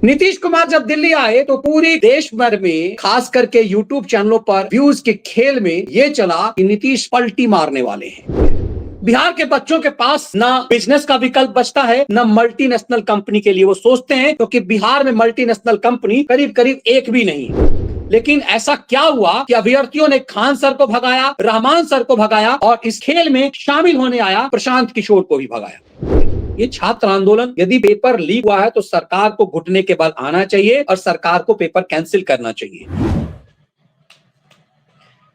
नीतीश कुमार जब दिल्ली आए तो पूरे देश भर में खास करके यूट्यूब चैनलों पर व्यूज के खेल में ये चला कि नीतीश पलटी मारने वाले हैं। बिहार के बच्चों के पास ना बिजनेस का विकल्प बचता है, ना मल्टीनेशनल कंपनी के लिए वो सोचते हैं, क्योंकि बिहार में मल्टीनेशनल कंपनी करीब करीब एक भी नहीं है। लेकिन ऐसा क्या हुआ कि अभ्यर्थियों ने खान सर को भगाया, रहमान सर को भगाया और इस खेल में शामिल होने आया प्रशांत किशोर को भी भगाया। ये छात्र आंदोलन, यदि पेपर लीक हुआ है तो सरकार को घुटने के बल आना चाहिए और सरकार को पेपर कैंसिल करना चाहिए।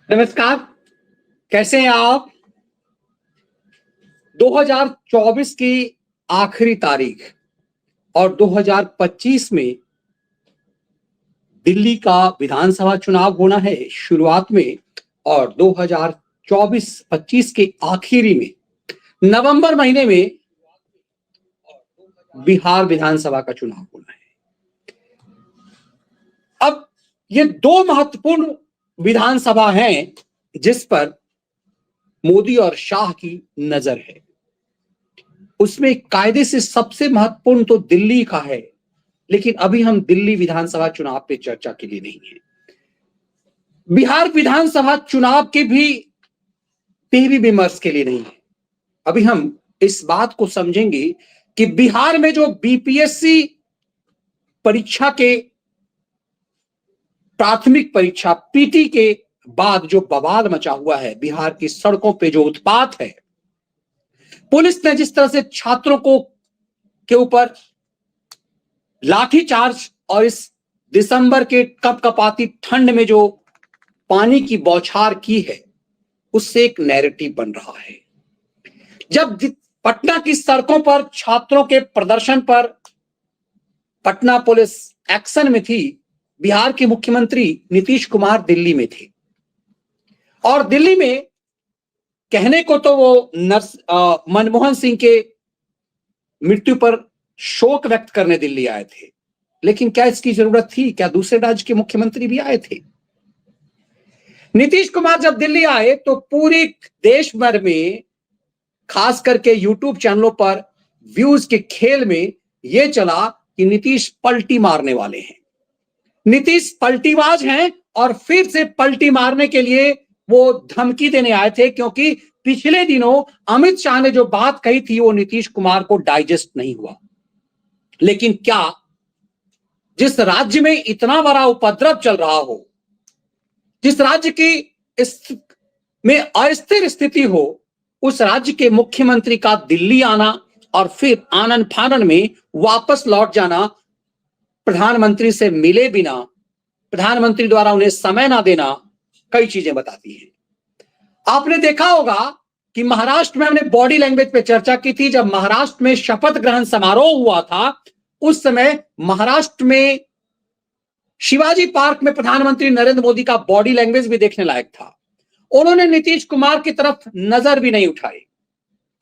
नमस्कार, कैसे हैं आप? 2024 की आखिरी तारीख और 2025 में दिल्ली का विधानसभा चुनाव होना है शुरुआत में, और 2024-25 के आखिरी में नवंबर महीने में बिहार विधानसभा का चुनाव होना है। अब ये दो महत्वपूर्ण विधानसभा हैं जिस पर मोदी और शाह की नजर है। उसमें कायदे से सबसे महत्वपूर्ण तो दिल्ली का है, लेकिन अभी हम दिल्ली विधानसभा चुनाव पे चर्चा के लिए नहीं है। बिहार विधानसभा चुनाव के भी विमर्श के लिए नहीं है। अभी हम इस बात को समझेंगे कि बिहार में जो बीपीएससी परीक्षा के प्राथमिक परीक्षा पीटी के बाद जो बवाल मचा हुआ है, बिहार की सड़कों पे जो उत्पात है, पुलिस ने जिस तरह से छात्रों के ऊपर लाठीचार्ज और इस दिसंबर के कपकपाती ठंड में जो पानी की बौछार की है, उससे एक नैरेटिव बन रहा है। जब पटना की सड़कों पर छात्रों के प्रदर्शन पर पटना पुलिस एक्शन में थी, बिहार के मुख्यमंत्री नीतीश कुमार दिल्ली में थे और दिल्ली में कहने को तो वो मनमोहन सिंह के मृत्यु पर शोक व्यक्त करने दिल्ली आए थे, लेकिन क्या इसकी जरूरत थी? क्या दूसरे राज्य के मुख्यमंत्री भी आए थे? नीतीश कुमार जब दिल्ली आए तो पूरे देश भर में खास करके यूट्यूब चैनलों पर व्यूज के खेल में यह चला कि नीतीश पलटी मारने वाले हैं, नीतीश पलटीबाज हैं और फिर से पलटी मारने के लिए वो धमकी देने आए थे, क्योंकि पिछले दिनों अमित शाह ने जो बात कही थी वो नीतीश कुमार को डाइजेस्ट नहीं हुआ। लेकिन क्या जिस राज्य में इतना बड़ा उपद्रव चल रहा हो, जिस राज्य की में अस्थिर स्थिति हो, उस राज्य के मुख्यमंत्री का दिल्ली आना और फिर आनन फानन में वापस लौट जाना, प्रधानमंत्री से मिले बिना, प्रधानमंत्री द्वारा उन्हें समय ना देना, कई चीजें बताती हैं। आपने देखा होगा कि महाराष्ट्र में हमने बॉडी लैंग्वेज पे चर्चा की थी। जब महाराष्ट्र में शपथ ग्रहण समारोह हुआ था, उस समय महाराष्ट्र में शिवाजी पार्क में प्रधानमंत्री नरेंद्र मोदी का बॉडी लैंग्वेज भी देखने लायक था। उन्होंने नीतीश कुमार की तरफ नजर भी नहीं उठाई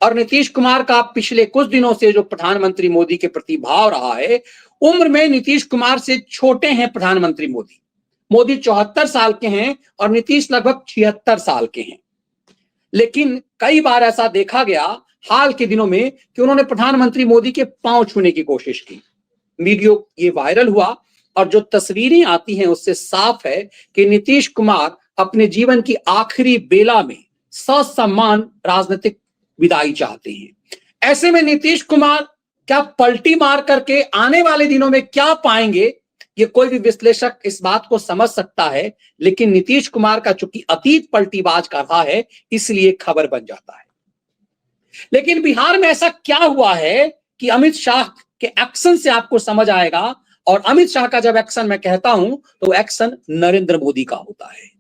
और नीतीश कुमार का पिछले कुछ दिनों से जो प्रधानमंत्री मोदी के प्रति भाव रहा है, उम्र में नीतीश कुमार से छोटे हैं प्रधानमंत्री मोदी। मोदी 74 साल के हैं और नीतीश लगभग 76 साल के हैं। लेकिन कई बार ऐसा देखा गया हाल के दिनों में कि उन्होंने प्रधानमंत्री मोदी के पांव छूने की कोशिश की। वीडियो ये वायरल हुआ और जो तस्वीरें आती हैं उससे साफ है कि नीतीश कुमार अपने जीवन की आखिरी बेला में ससम्मान राजनीतिक विदाई चाहते हैं। ऐसे में नीतीश कुमार क्या पलटी मार करके आने वाले दिनों में क्या पाएंगे, ये कोई भी विश्लेषक इस बात को समझ सकता है। लेकिन नीतीश कुमार का चूंकि अतीत पलटीबाज का रहा है, इसलिए खबर बन जाता है। लेकिन बिहार में ऐसा क्या हुआ है कि अमित शाह के एक्शन से आपको समझ आएगा, और अमित शाह का जब एक्शन मैं कहता हूं तो एक्शन नरेंद्र मोदी का होता है।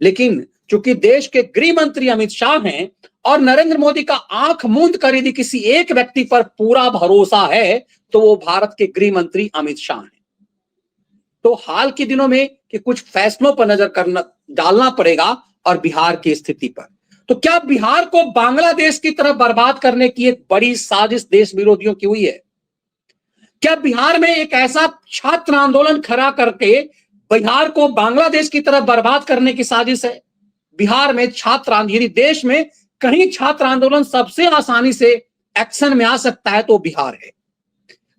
लेकिन चूंकि देश के गृह मंत्री अमित शाह हैं और नरेंद्र मोदी का आंख मूंद कर यदि किसी एक व्यक्ति पर पूरा भरोसा है तो वो भारत के गृह मंत्री अमित शाह हैं। तो हाल के दिनों में कि कुछ फैसलों पर नजर डालना पड़ेगा और बिहार की स्थिति पर। तो क्या बिहार को बांग्लादेश की तरफ बर्बाद करने की एक बड़ी साजिश देश विरोधियों की हुई है? क्या बिहार में एक ऐसा छात्र आंदोलन खड़ा करके बिहार को बांग्लादेश की तरफ बर्बाद करने की साजिश है? बिहार में यदि देश में कहीं छात्र आंदोलन सबसे आसानी से एक्शन में आ सकता है तो बिहार है।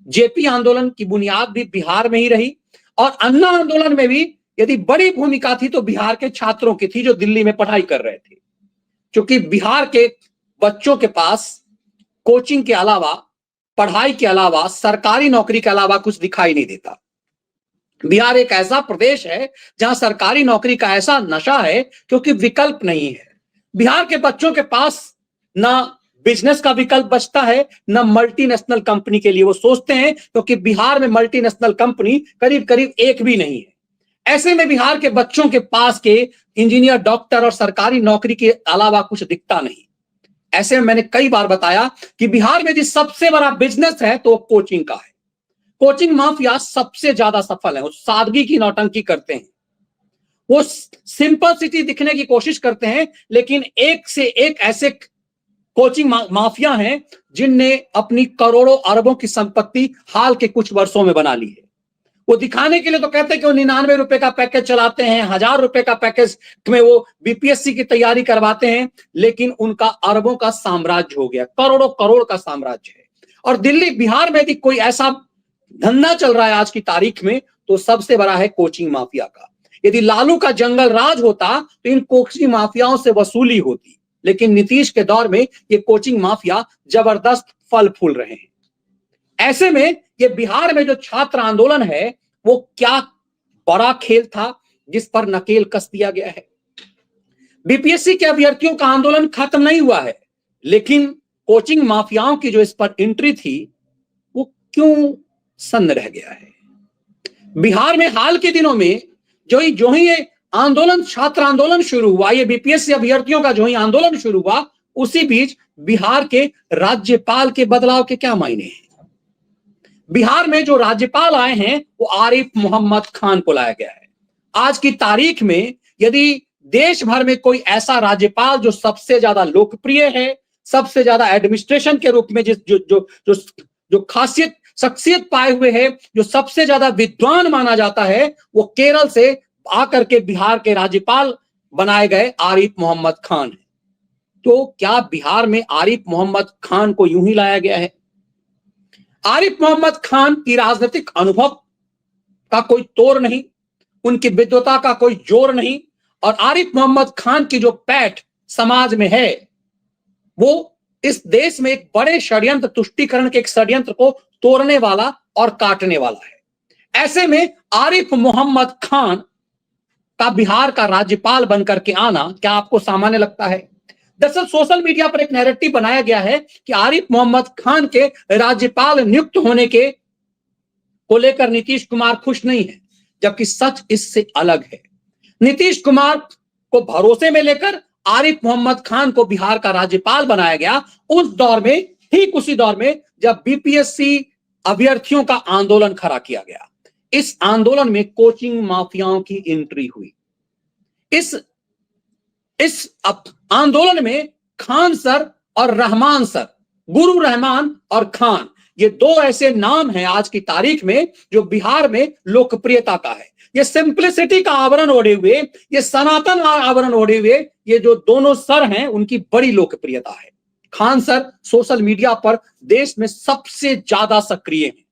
जेपी आंदोलन की बुनियाद भी बिहार में ही रही, और अन्ना आंदोलन में भी यदि बड़ी भूमिका थी तो बिहार के छात्रों की थी जो दिल्ली में पढ़ाई कर रहे थे, क्योंकि बिहार के बच्चों के पास कोचिंग के अलावा, पढ़ाई के अलावा, सरकारी नौकरी के अलावा कुछ दिखाई नहीं देता। बिहार एक ऐसा प्रदेश है जहां सरकारी नौकरी का ऐसा नशा है क्योंकि विकल्प नहीं है। बिहार के बच्चों के पास ना बिजनेस का विकल्प बचता है, ना मल्टीनेशनल कंपनी के लिए वो सोचते हैं, क्योंकि बिहार में मल्टीनेशनल कंपनी करीब करीब एक भी नहीं है। ऐसे में बिहार के बच्चों के पास के इंजीनियर, डॉक्टर और सरकारी नौकरी के अलावा कुछ दिखता नहीं। ऐसे में मैंने कई बार बताया कि बिहार में जिस सबसे बड़ा बिजनेस है तो कोचिंग का है। कोचिंग माफिया सबसे ज्यादा सफल है, वो सादगी की नौटंकी करते हैं, वो सिंपल सिटी दिखने की कोशिश करते हैं, लेकिन एक से एक ऐसे कोचिंग माफिया हैं जिनने अपनी करोड़ों अरबों की संपत्ति हाल के कुछ वर्षों में बना ली है। वो दिखाने के लिए तो कहते हैं कि वो 99 रुपए का पैकेज चलाते हैं, 1000 रुपए का पैकेज में वो बीपीएससी की तैयारी करवाते हैं, लेकिन उनका अरबों का साम्राज्य हो गया, करोड़ों करोड़ का साम्राज्य है। और दिल्ली, बिहार में भी कोई ऐसा धंधा चल रहा है आज की तारीख में तो सबसे बड़ा है कोचिंग माफिया का। यदि लालू का जंगल राज होता तो इन कोचिंग माफियाओं से वसूली होती, लेकिन नीतीश के दौर में ये कोचिंग माफिया जबरदस्त फल फूल रहे हैं। ऐसे में ये बिहार में जो छात्र आंदोलन है वो क्या बड़ा खेल था जिस पर नकेल कस दिया गया है। बीपीएससी के अभ्यर्थियों का आंदोलन खत्म नहीं हुआ है, लेकिन कोचिंग माफियाओं की जो इस पर एंट्री थी वो क्यों सन्न रह गया है। बिहार में हाल के दिनों में जो ही ये आंदोलन, छात्र आंदोलन शुरू हुआ, ये बीपीएससी अभ्यर्थियों का जो ही आंदोलन शुरू हुआ, उसी बीच बिहार के राज्यपाल के बदलाव के क्या मायने हैं। बिहार में जो राज्यपाल आए हैं वो आरिफ मोहम्मद खान को लाया गया है। आज की तारीख में यदि देश भर में कोई ऐसा राज्यपाल जो सबसे ज्यादा लोकप्रिय है, सबसे ज्यादा एडमिनिस्ट्रेशन के रूप में जिस जो जो जो जो खासियत शख्सियत पाए हुए है, जो सबसे ज्यादा विद्वान माना जाता है, वो केरल से आकर के बिहार के राज्यपाल बनाए गए आरिफ मोहम्मद खान है। तो क्या बिहार में आरिफ मोहम्मद खान को यूं ही लाया गया है? आरिफ मोहम्मद खान की राजनीतिक अनुभव का कोई तोड़ नहीं, उनकी विद्वता का कोई जोर नहीं, और आरिफ मोहम्मद खान की जो पैठ समाज में है वो इस देश में एक बड़े षड्यंत्र, तुष्टीकरण के एक षड्यंत्र को तोड़ने वाला और काटने वाला है। ऐसे में आरिफ मोहम्मद खान का बिहार का राज्यपाल बनकर के आना क्या आपको सामान्य लगता है? दरअसल सोशल मीडिया पर एक नैरेटिव बनाया गया है कि आरिफ मोहम्मद खान के राज्यपाल नियुक्त होने के को लेकर नीतीश कुमार खुश नहीं है, जबकि सच इससे अलग है। नीतीश कुमार को भरोसे में लेकर आरिफ मोहम्मद खान को बिहार का राज्यपाल बनाया गया उस दौर में, ठीक उसी दौर में जब बीपीएससी अभ्यर्थियों का आंदोलन खड़ा किया गया। इस आंदोलन में कोचिंग माफियाओं की एंट्री हुई। इस आंदोलन में खान सर और रहमान सर, गुरु रहमान और खान, ये दो ऐसे नाम हैं आज की तारीख में जो बिहार में लोकप्रियता का है। ये सिंप्लिसिटी का आवरण ओढ़े हुए, ये सनातन आवरण ओढ़े हुए ये जो दोनों सर हैं उनकी बड़ी लोकप्रियता है। खान सर सोशल मीडिया पर देश में सबसे ज्यादा सक्रिय हैं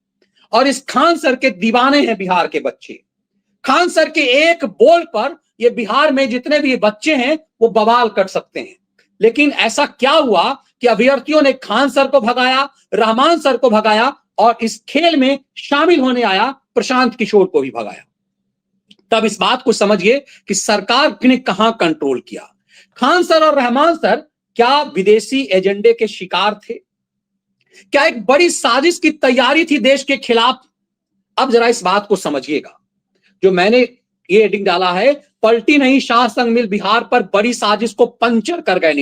और इस खान सर के दीवाने हैं बिहार के बच्चे। खान सर के एक बोल पर ये बिहार में जितने भी बच्चे हैं वो बवाल कर सकते हैं। लेकिन ऐसा क्या हुआ कि अभ्यर्थियों ने खान सर को भगाया, रहमान सर को भगाया और इस खेल में शामिल होने आया प्रशांत किशोर को भी भगाया। तब इस बात को समझिए कि सरकार ने कहां कंट्रोल किया। खान सर और रहमान सर क्या विदेशी एजेंडे के शिकार थे? क्या एक बड़ी साजिश की तैयारी थी देश के खिलाफ? अब जरा इस बात को समझिएगा। जो मैंने ये हेडिंग डाला है, पलटी नहीं शाह संग मिल बिहार पर बड़ी साजिश को पंचर कर गए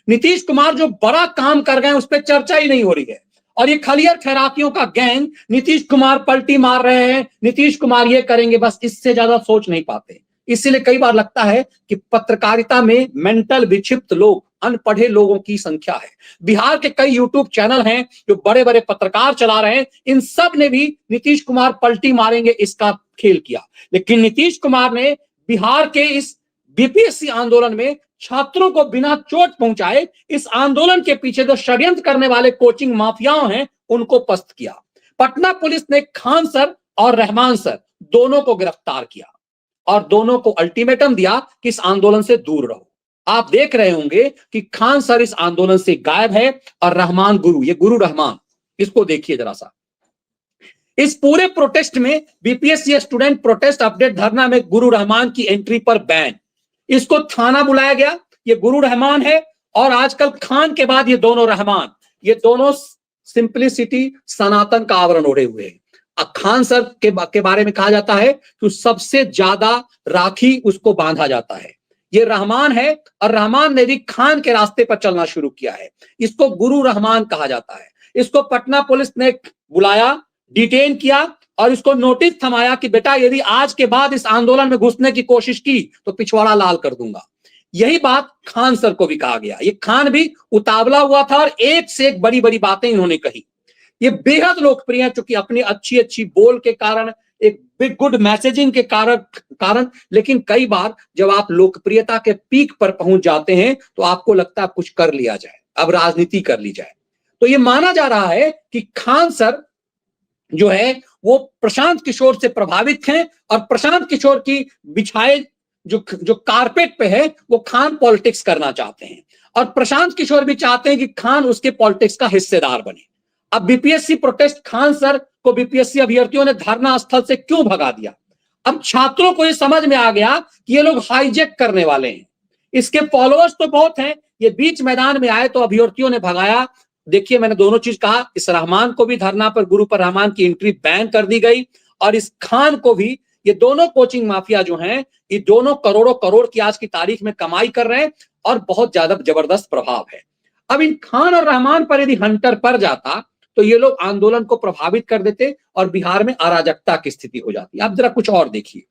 नीतीश कुमार जो बड़ा काम कर गए उस पर चर्चा ही नहीं हो रही है। और ये खलियर खैरातियों का गैंग नीतीश कुमार पलटी मार रहे हैं, नीतीश कुमार ये करेंगे, बस इससे ज्यादा सोच नहीं पाते। इसलिए कई बार लगता है कि पत्रकारिता में मेंटल विक्षिप्त लोग, अनपढ़े लोगों की संख्या है। बिहार के कई यूट्यूब चैनल हैं जो बड़े बड़े पत्रकार चला रहे हैं, इन सब ने भी नीतीश कुमार पलटी मारेंगे इसका खेल किया। लेकिन नीतीश कुमार ने बिहार के इस बीपीएससी आंदोलन में छात्रों को बिना चोट पहुंचाए इस आंदोलन के पीछे जो षड्यंत्र करने वाले कोचिंग माफियाओं हैं उनको पस्त किया। पटना पुलिस ने खान सर और रहमान सर दोनों को गिरफ्तार किया और दोनों को अल्टीमेटम दिया कि इस आंदोलन से दूर रहो। आप देख रहे होंगे कि खान सर इस आंदोलन से गायब है और रहमान गुरु, ये गुरु रहमान, इसको देखिए जरा सा। इस पूरे प्रोटेस्ट में बीपीएससी स्टूडेंट प्रोटेस्ट अपडेट धरना में गुरु रहमान की एंट्री पर बैन, इसको थाना बुलाया गया। ये गुरु रहमान है और आजकल खान के बाद ये दोनों रहमान, ये दोनों सिंपलिसिटी सनातन का आवरण ओढ़े हुए हैं। खान सर के बारे में कहा जाता है कि सबसे ज्यादा राखी उसको बांधा जाता है। ये रहमान है और रहमान ने भी खान के रास्ते पर चलना शुरू किया है। इसको गुरु रहमान कहा जाता है। इसको पटना पुलिस ने बुलाया, डिटेन किया और इसको नोटिस थमाया कि बेटा यदि आज के बाद इस आंदोलन में घुसने की कोशिश की तो पिछवाड़ा लाल कर दूंगा। यही बात खान सर को भी कहा गया। ये खान भी उतावला हुआ था और एक से एक बड़ी बड़ी बातें इन्होंने कही। ये बेहद लोकप्रिय है चूंकि अपनी अच्छी अच्छी बोल के कारण, एक बिग गुड मैसेजिंग के कारण, लेकिन कई बार जब आप लोकप्रियता के पीक पर पहुंच जाते हैं तो आपको लगता है कुछ कर लिया जाए, अब राजनीति कर ली जाए। तो ये माना जा रहा है कि खान सर जो है वो प्रशांत किशोर से प्रभावित हैं और प्रशांत किशोर की बिछाए जो कारपेट पे है वो खान पॉलिटिक्स करना चाहते हैं और प्रशांत किशोर भी चाहते हैं कि खान उसके पॉलिटिक्स का हिस्सेदार बने। अब बीपीएससी प्रोटेस्ट, खान सर को बीपीएससी अभ्यर्थियों ने धरना स्थल से क्यों भगा दिया? अब छात्रों को ये समझ में आ गया कि ये लोग हाईजैक करने वाले हैं। इसके फॉलोअर्स तो बहुत हैं, ये बीच मैदान में आए तो अभ्यर्थियों ने भगाया। देखिए मैंने दोनों चीज कहा, इस रहमान को भी धरना पर, गुरु पर रहमान की एंट्री बैन कर दी गई और इस खान को भी। ये दोनों कोचिंग माफिया जो हैं, ये दोनों करोड़ों करोड़ की आज की तारीख में कमाई कर रहे हैं और बहुत ज्यादा जबरदस्त प्रभाव है। अब इन खान और रहमान पर यदि हंटर पड़ जाता तो ये लोग आंदोलन को प्रभावित कर देते और बिहार में अराजकता की स्थिति हो जाती। आप जरा कुछ और देखिए,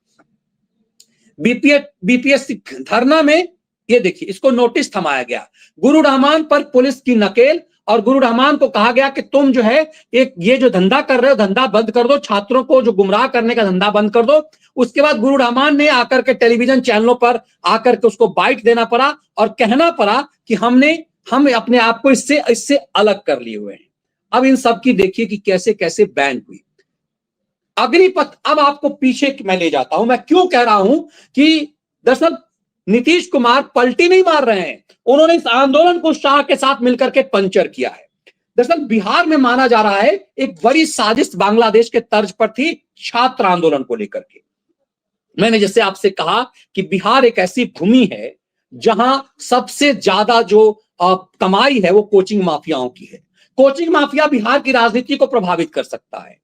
बीपीएससी धरना में ये देखिए, इसको नोटिस थमाया गया। गुरु रहमान पर पुलिस की नकेल और गुरु रहमान को कहा गया कि तुम जो है एक ये जो धंधा कर रहे हो धंधा बंद कर दो, छात्रों को जो गुमराह करने का धंधा बंद कर दो। उसके बाद गुरु रहमान ने आकर के टेलीविजन चैनलों पर आकर के उसको बाइट देना पड़ा और कहना पड़ा कि हम अपने आप को इससे अलग कर लिए हुए हैं। अब इन सब की देखिए कि कैसे कैसे बैन हुई। अग्निपथ, अब आपको पीछे मैं ले जाता हूं। मैं क्यों कह रहा हूं कि दरअसल नीतीश कुमार पलटी नहीं मार रहे हैं, उन्होंने इस आंदोलन को शाह के साथ मिलकर के पंचर किया है। दरअसल बिहार में माना जा रहा है एक बड़ी साजिश बांग्लादेश के तर्ज पर थी छात्र आंदोलन को लेकर के। मैंने जैसे आपसे कहा कि बिहार एक ऐसी भूमि है जहां सबसे ज्यादा जो कमाई है वो कोचिंग माफियाओं की है। कोचिंग माफिया बिहार की राजनीति को प्रभावित कर सकता है।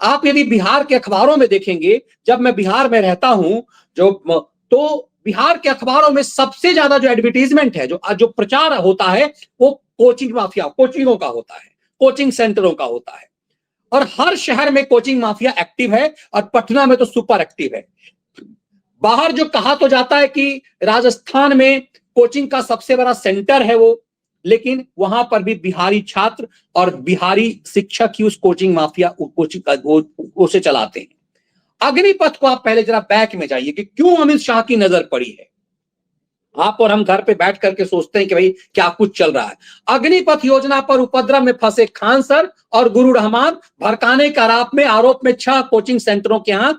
आप यदि बिहार के अखबारों में देखेंगे, जब मैं बिहार में रहता हूं तो बिहार के अखबारों में सबसे ज्यादा जो एडवर्टीजमेंट है, जो प्रचार होता है वो कोचिंग माफिया, कोचिंगों का होता है, कोचिंग सेंटरों का होता है। और हर शहर में कोचिंग माफिया एक्टिव है और पटना में तो सुपर एक्टिव है। बाहर जो कहा तो जाता है कि राजस्थान में कोचिंग का सबसे बड़ा सेंटर है वो, लेकिन वहां पर भी बिहारी छात्र और बिहारी शिक्षक ही उस कोचिंग माफिया कोचिंग का उसे चलाते हैं। अग्निपथ को आप पहले जरा बैक में जाइए कि क्यों अमित शाह की नजर पड़ी है। आप और हम घर पे बैठ करके सोचते हैं कि भाई क्या कुछ चल रहा है। अग्निपथ योजना पर उपद्रव में फंसे खान सर और गुरु रहमान, भड़काने के आरोप में 6 कोचिंग सेंटरों के यहां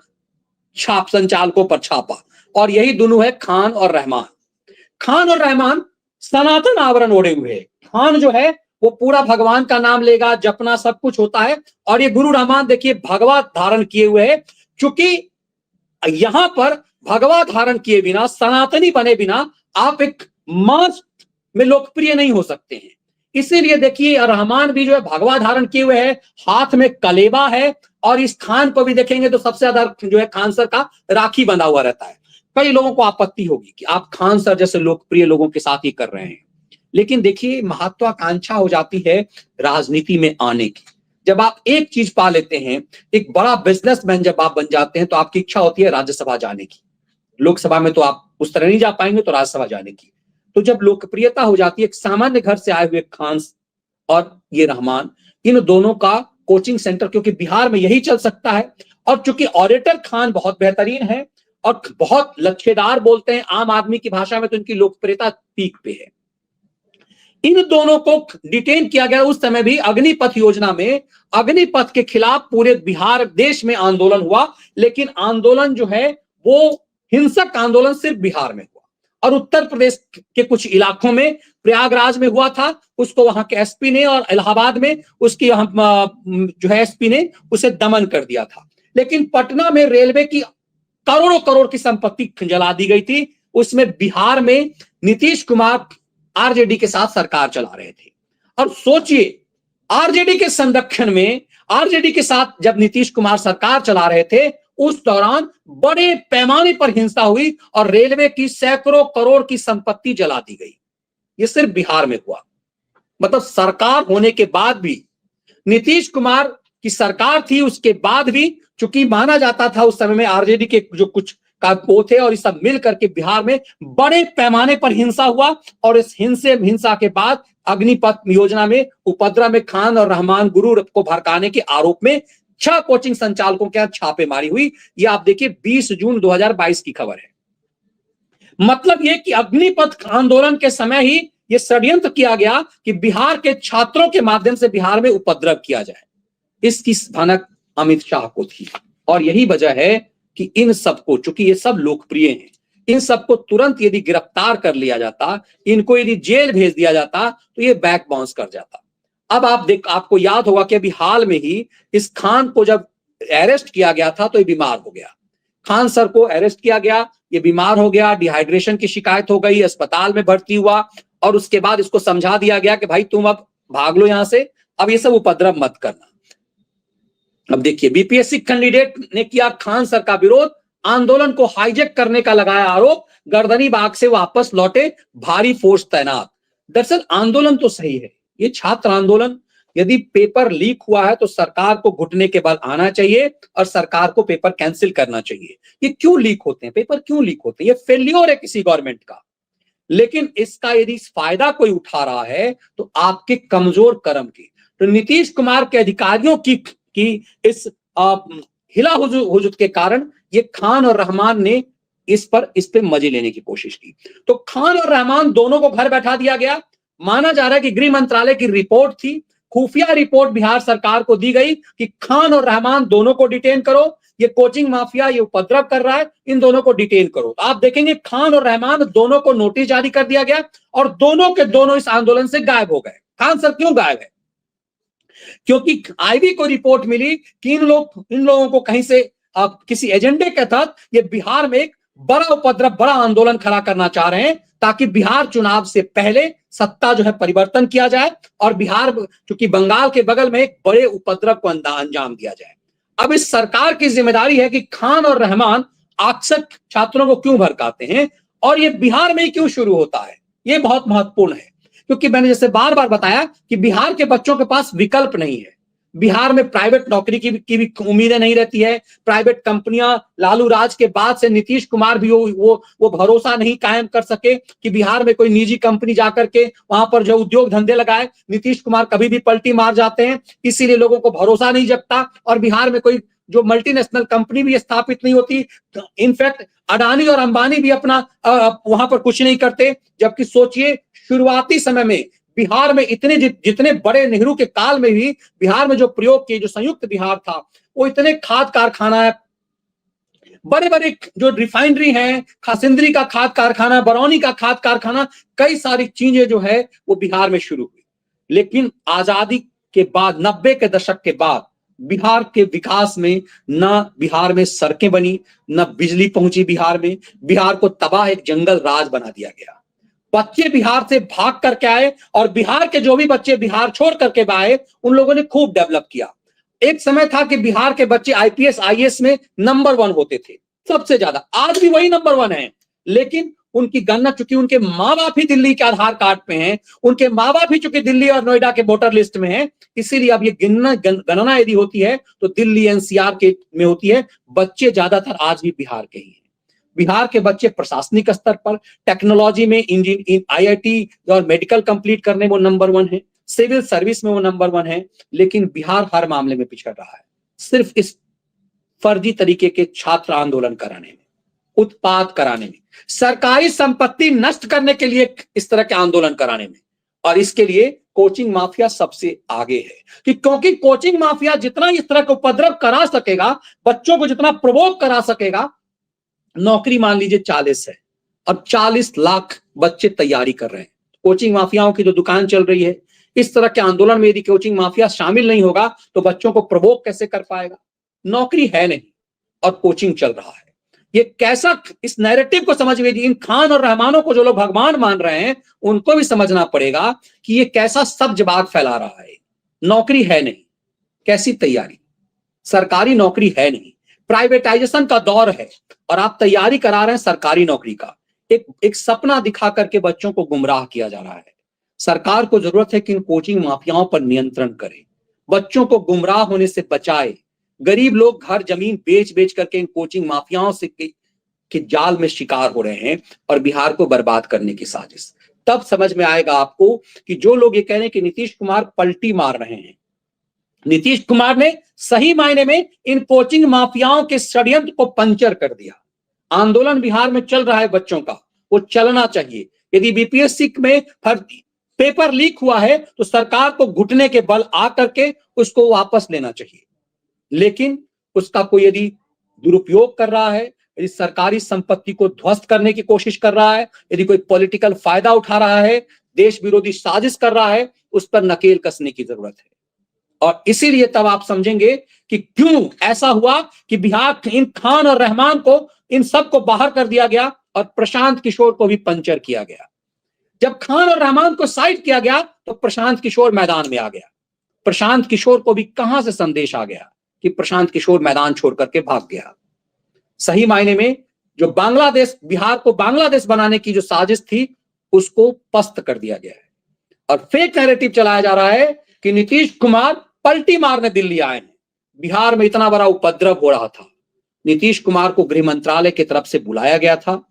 संचालकों पर छापा। और यही दोनों है खान और रहमान। खान और रहमान सनातन आवरण ओढ़े हुए है। खान जो है वो पूरा भगवान का नाम लेगा, जपना सब कुछ होता है। और ये गुरु रहमान देखिए भगवा धारण किए हुए है, क्योंकि यहां पर भगवा धारण किए बिना, सनातनी बने बिना आप एक मास में लोकप्रिय नहीं हो सकते हैं। इसीलिए देखिए रहमान भी जो है भगवा धारण किए हुए है, हाथ में कलेबा है। और इस खान को भी देखेंगे तो सबसे ज्यादा जो है खान सर का राखी बंधा हुआ रहता है। कई लोगों को आपत्ति होगी कि आप खान सर जैसे लोकप्रिय लोगों के साथ ही कर रहे हैं, लेकिन देखिए महत्वाकांक्षा हो जाती है राजनीति में आने की। जब आप एक चीज पा लेते हैं, एक बड़ा बिजनेसमैन जब आप बन जाते हैं, तो आपकी इच्छा होती है राज्यसभा जाने की। लोकसभा में तो आप उस तरह नहीं जा पाएंगे, तो राज्यसभा जाने की। तो जब लोकप्रियता हो जाती है, एक सामान्य घर से आए हुए खान और ये रहमान, इन दोनों का कोचिंग सेंटर, क्योंकि बिहार में यही चल सकता है। और चूंकि ऑडिटर खान बहुत बेहतरीन है और बहुत लच्छेदार बोलते हैं आम आदमी की भाषा में, तो इनकी लोकप्रियता पीक पे है। इन दोनों को डिटेन किया गया। उस समय भी अग्निपथ योजना में अग्निपथ के खिलाफ पूरे बिहार देश में आंदोलन हुआ, लेकिन आंदोलन जो है वो हिंसक आंदोलन सिर्फ बिहार में हुआ और उत्तर प्रदेश के कुछ इलाकों में, प्रयागराज में हुआ था, उसको वहां के एसपी ने, और इलाहाबाद में उसकी जो है एसपी ने उसे दमन कर दिया था। लेकिन पटना में रेलवे की करोड़ों करोड़ की संपत्ति जला दी गई थी। उसमें बिहार में नीतीश कुमार आरजेडी के साथ सरकार चला रहे थे। और सोचिए, आरजेडी के संरक्षण में, आरजेडी के साथ जब नीतीश कुमार सरकार चला रहे थे, उस दौरान बड़े पैमाने पर हिंसा हुई और रेलवे की सैकड़ों करोड़ की संपत्ति जला दी गई। ये सिर्फ बिहार में हुआ। मतलब सरकार होने के बाद भी, नीतीश कुमार की सरकार थी, उसके बाद भी, चूंकि माना जाता था उस समय में आरजेडी के जो कुछ का वो थे और ये सब मिल करके बिहार में बड़े पैमाने पर हिंसा हुआ। और इस हिंसा के बाद अग्निपथ योजना में उपद्रव में खान और रहमान गुरु को भड़काने के आरोप में 6 कोचिंग संचालकों के यहाँ छापेमारी हुई। ये आप देखिए 20 जून 2022 की खबर है। मतलब ये कि अग्निपथ आंदोलन के समय ही ये षड्यंत्र किया गया कि बिहार के छात्रों के माध्यम से बिहार में उपद्रव किया जाए। इसकी भनक अमित शाह को थी और यही वजह है कि इन सबको, चूंकि ये सब लोकप्रिय हैं, इन सबको तुरंत यदि गिरफ्तार कर लिया जाता, इनको यदि जेल भेज दिया जाता, तो ये बैक बाउंस कर जाता। अब आपको याद होगा कि अभी हाल में ही इस खान को जब अरेस्ट किया गया था तो ये बीमार हो गया। खान सर को अरेस्ट किया गया, ये बीमार हो गया, डिहाइड्रेशन की शिकायत हो गई, अस्पताल में भर्ती हुआ और उसके बाद इसको समझा दिया गया कि भाई तुम अब भाग लो यहां से, अब ये सब उपद्रव मत करना। अब देखिए, बीपीएससी कैंडिडेट ने किया खान सर का विरोध, आंदोलन को हाईजैक करने का लगाया आरोप, गर्दनी बाग से वापस लौटे भारी फोर्स तैनात। दरअसल आंदोलन तो सही है, ये छात्र आंदोलन, यदि पेपर लीक हुआ है तो सरकार को घुटने के बल आना चाहिए और सरकार को पेपर कैंसिल करना चाहिए। ये क्यों लीक होते हैं, पेपर क्यों लीक होते हैं? ये फेल्योर है किसी गवर्नमेंट का। लेकिन इसका यदि फायदा कोई उठा रहा है तो आपके कमजोर कर्म की। तो नीतीश कुमार के अधिकारियों की इस हिला हुजूत के कारण ये खान और रहमान ने इस पे मजे लेने की कोशिश की। तो खान और रहमान दोनों को घर बैठा दिया गया। माना जा रहा है कि गृह मंत्रालय की रिपोर्ट थी, खुफिया रिपोर्ट बिहार सरकार को दी गई कि खान और रहमान दोनों को डिटेन करो, ये कोचिंग माफिया ये उपद्रव कर रहा है, इन दोनों को डिटेन करो। तो आप देखेंगे खान और रहमान दोनों को नोटिस जारी कर दिया गया और दोनों के दोनों इस आंदोलन से गायब हो गए। खान सर क्यों गायब है? क्योंकि आईबी को रिपोर्ट मिली कि इन लोगों को कहीं से किसी एजेंडे के तहत ये बिहार में एक बड़ा उपद्रव, बड़ा आंदोलन खड़ा करना चाह रहे हैं ताकि बिहार चुनाव से पहले सत्ता जो है परिवर्तन किया जाए और बिहार, चूंकि बंगाल के बगल में, एक बड़े उपद्रव को अंजाम दिया जाए। अब इस सरकार की जिम्मेदारी है कि खान और रहमान अक्सर छात्रों को क्यों भड़काते हैं और ये बिहार में ही क्यों शुरू होता है। ये बहुत महत्वपूर्ण है क्योंकि मैंने जैसे बार बार बताया कि बिहार के बच्चों के पास विकल्प नहीं है। बिहार में प्राइवेट नौकरी की भी उम्मीदें नहीं रहती है। प्राइवेट कंपनियां, लालू राज के बाद से नीतीश कुमार भी वो भरोसा नहीं कायम कर सके कि बिहार में कोई निजी कंपनी जाकर के वहां पर जो उद्योग धंधे लगाए। नीतीश कुमार कभी भी पलटी मार जाते हैं, इसीलिए लोगों को भरोसा नहीं जगता और बिहार में कोई जो मल्टीनेशनल कंपनी भी स्थापित नहीं होती। इनफैक्ट अडानी और अंबानी भी अपना वहां पर कुछ नहीं करते। जबकि सोचिए, शुरुआती समय में बिहार में इतने जितने बड़े नेहरू के काल में भी बिहार में जो प्रयोग किए, जो संयुक्त बिहार था, वो इतने खाद कारखाना है, बड़े बड़े जो रिफाइनरी हैं, खासिंदरी का खाद कारखाना, बरौनी का खाद कारखाना, कई सारी चीजें जो है वो बिहार में शुरू हुई। लेकिन आजादी के बाद, 90 के दशक के बाद, बिहार के विकास में न बिहार में सड़कें बनी, न बिजली पहुंची बिहार में। बिहार को तबाह एक जंगल राज बना दिया गया। बच्चे बिहार से भाग करके आए और बिहार के जो भी बच्चे बिहार छोड़ करके आए, उन लोगों ने खूब डेवलप किया। एक समय था कि बिहार के बच्चे आईपीएस आईएएस में नंबर 1 होते थे, सबसे ज्यादा। आज भी वही नंबर 1 है, लेकिन उनकी गणना, चूंकि उनके माँ बाप ही दिल्ली के आधार कार्ड पे हैं, उनके माँ बाप ही चूंकि दिल्ली और नोएडा के वोटर लिस्ट में हैं, इसीलिए अब ये गणना यदि होती है तो दिल्ली एनसीआर के में होती है। बच्चे ज्यादातर आज भी बिहार के ही हैं। बिहार के बच्चे प्रशासनिक स्तर पर, टेक्नोलॉजी में, आईआईटी और मेडिकल कंप्लीट करने में वो नंबर 1 है, सिविल सर्विस में वो नंबर 1 है। लेकिन बिहार हर मामले में पिछड़ रहा है, सिर्फ इस फर्जी तरीके के छात्र आंदोलन कराने में, उत्पात कराने में, सरकारी संपत्ति नष्ट करने के लिए इस तरह के आंदोलन कराने में। और इसके लिए कोचिंग माफिया सबसे आगे है कि क्योंकि कोचिंग माफिया जितना इस तरह का उपद्रव करा सकेगा, बच्चों को जितना प्रवोक करा सकेगा, नौकरी मान लीजिए 40 है, अब 40 लाख बच्चे तैयारी कर रहे हैं। कोचिंग माफियाओं की जो दुकान चल रही है, इस तरह के आंदोलन में यदि कोचिंग माफिया शामिल नहीं होगा तो बच्चों को प्रवोक कैसे कर पाएगा? नौकरी है नहीं और कोचिंग चल रहा है। ये कैसा, इस नैरेटिव को समझ लीजिए, इन खान और रहमानों को जो लोग भगवान मान रहे हैं उनको भी समझना पड़ेगा कि ये कैसा सब्जबाग फैला रहा है। नौकरी है नहीं, कैसी तैयारी? सरकारी नौकरी है नहीं, प्राइवेटाइजेशन का दौर है और आप तैयारी करा रहे हैं सरकारी नौकरी का। एक सपना दिखा करके बच्चों को गुमराह किया जा रहा है। सरकार को जरूरत है कि इन कोचिंग माफियाओं पर नियंत्रण करे, बच्चों को गुमराह होने से बचाए। गरीब लोग घर जमीन बेच बेच करके इन कोचिंग माफियाओं से के जाल में शिकार हो रहे हैं और बिहार को बर्बाद करने की साजिश। तब समझ में आएगा आपको कि जो लोग ये कह रहे हैं कि नीतीश कुमार पलटी मार रहे हैं, नीतीश कुमार ने सही मायने में इन कोचिंग माफियाओं के षड्यंत्र को पंचर कर दिया। आंदोलन बिहार में चल रहा है बच्चों का, वो चलना चाहिए। यदि बीपीएससी में पेपर लीक हुआ है तो सरकार को घुटने के बल आ करके उसको वापस लेना चाहिए, लेकिन उसका कोई यदि दुरुपयोग कर रहा है, यदि सरकारी संपत्ति को ध्वस्त करने की कोशिश कर रहा है, यदि कोई पॉलिटिकल फायदा उठा रहा है, देश विरोधी साजिश कर रहा है, उस पर नकेल कसने की जरूरत है। और इसीलिए तब आप समझेंगे कि क्यों ऐसा हुआ कि बिहार इन खान और रहमान को, इन सब को बाहर कर दिया गया और प्रशांत किशोर को भी पंचर किया गया। जब खान और रहमान को साइड किया गया तो प्रशांत किशोर मैदान में आ गया। प्रशांत किशोर को भी कहां से संदेश आ गया कि प्रशांत किशोर मैदान छोड़ करके भाग गया। सही मायने में जो बांग्लादेश, बिहार को बांग्लादेश बनाने की जो साजिश थी उसको पस्त कर दिया गया है और फेक नैरेटिव चलाया जा रहा है कि नीतीश कुमार पलटी मारने दिल्ली आए हैं। बिहार में इतना बड़ा उपद्रव हो रहा था, नीतीश कुमार को गृह मंत्रालय की तरफ से बुलाया गया था,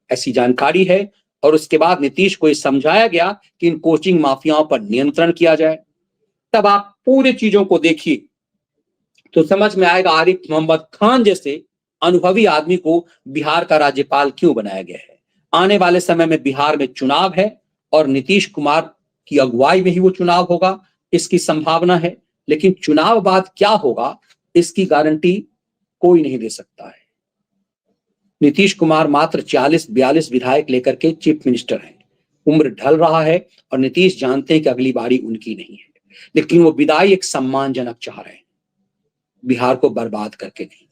ऐसी जानकारी है। और उसके बाद नीतीश को यह समझाया गया कि इन कोचिंग माफियाओं पर नियंत्रण किया जाए। तब आप पूरी चीजों को देखिए तो समझ में आएगा आरिफ मोहम्मद खान जैसे अनुभवी आदमी को बिहार का राज्यपाल क्यों बनाया गया है। आने वाले समय में बिहार में चुनाव है और नीतीश कुमार की अगुवाई में ही वो चुनाव होगा, इसकी संभावना है। लेकिन चुनाव बाद क्या होगा इसकी गारंटी कोई नहीं दे सकता है। नीतीश कुमार मात्र 40-42 विधायक लेकर के चीफ मिनिस्टर हैं, उम्र ढल रहा है और नीतीश जानते हैं कि अगली बारी उनकी नहीं है, लेकिन वो विदाई एक सम्मानजनक चाह रहे हैं, बिहार को बर्बाद करके नहीं।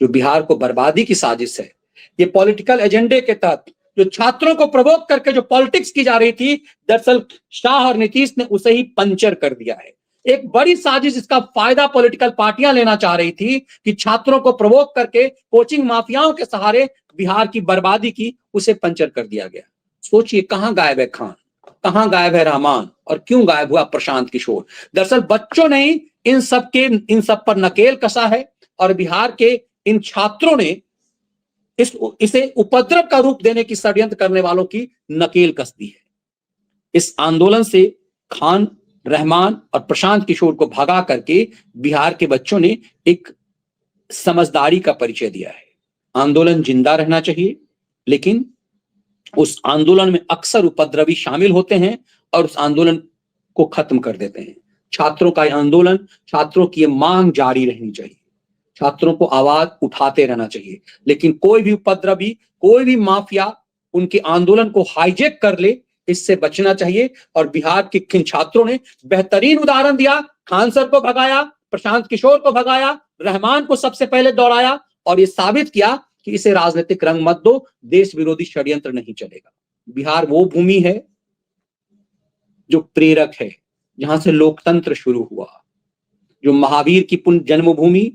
जो बिहार को बर्बादी की साजिश है, ये पॉलिटिकल एजेंडे के तहत जो छात्रों को प्रवोक करके जो पॉलिटिक्स की जा रही थी, दरअसल शाह और नीतीश ने उसे ही पंचर कर दिया है। एक बड़ी साजिश, इसका फायदा पॉलिटिकल पार्टियां लेना चाह रही थी कि छात्रों को प्रवोक करके कोचिंग माफियाओं के सहारे बिहार की बर्बादी की, उसे पंचर कर दिया गया। सोचिए कहां गायब है खान, कहां गायब है रहमान और क्यों गायब हुआ प्रशांत किशोर? दरअसल बच्चों ने इन सब पर नकेल कसा है और बिहार के इन छात्रों ने इसे उपद्रव का रूप देने की षड्यंत्र करने वालों की नकेल कस दी है। इस आंदोलन से खान, रहमान और प्रशांत किशोर को भगा करके बिहार के बच्चों ने एक समझदारी का परिचय दिया है। आंदोलन जिंदा रहना चाहिए, लेकिन उस आंदोलन में अक्सर उपद्रवी शामिल होते हैं और उस आंदोलन को खत्म कर देते हैं। छात्रों का आंदोलन, छात्रों की मांग जारी रहनी चाहिए, छात्रों को आवाज उठाते रहना चाहिए, लेकिन कोई भी उपद्रवी, कोई भी माफिया उनके आंदोलन को हाईजैक कर ले, इससे बचना चाहिए। और बिहार के किन छात्रों ने बेहतरीन उदाहरण दिया, खान सर को भगाया, प्रशांत किशोर को भगाया, रहमान को सबसे पहले दौड़ाया और ये साबित किया कि इसे राजनीतिक रंग मत दो, देश विरोधी षड्यंत्र नहीं चलेगा। बिहार वो भूमि है जो प्रेरक है, जहां से लोकतंत्र शुरू हुआ, जो महावीर की पुण्य जन्मभूमि,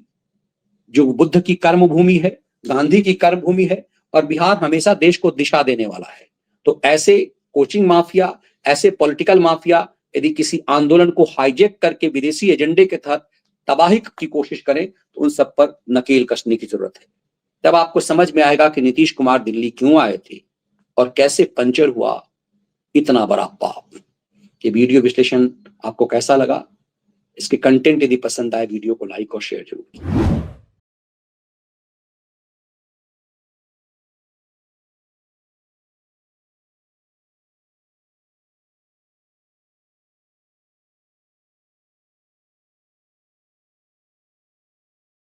जो बुद्ध की कर्मभूमि है, गांधी की कर्मभूमि है, और बिहार हमेशा देश को दिशा देने वाला है। तो ऐसे कोचिंग माफिया, ऐसे पॉलिटिकल माफिया यदि किसी आंदोलन को हाईजैक करके विदेशी एजेंडे के तहत तबाही की कोशिश करें तो उन सब पर नकेल कसने की जरूरत है। तब आपको समझ में आएगा कि नीतीश कुमार दिल्ली क्यों आए थे और कैसे पंचर हुआ इतना बड़ा पाप। ये वीडियो विश्लेषण आपको कैसा लगा? इसके कंटेंट यदि पसंद आए वीडियो को लाइक और शेयर जरूर कीजिए।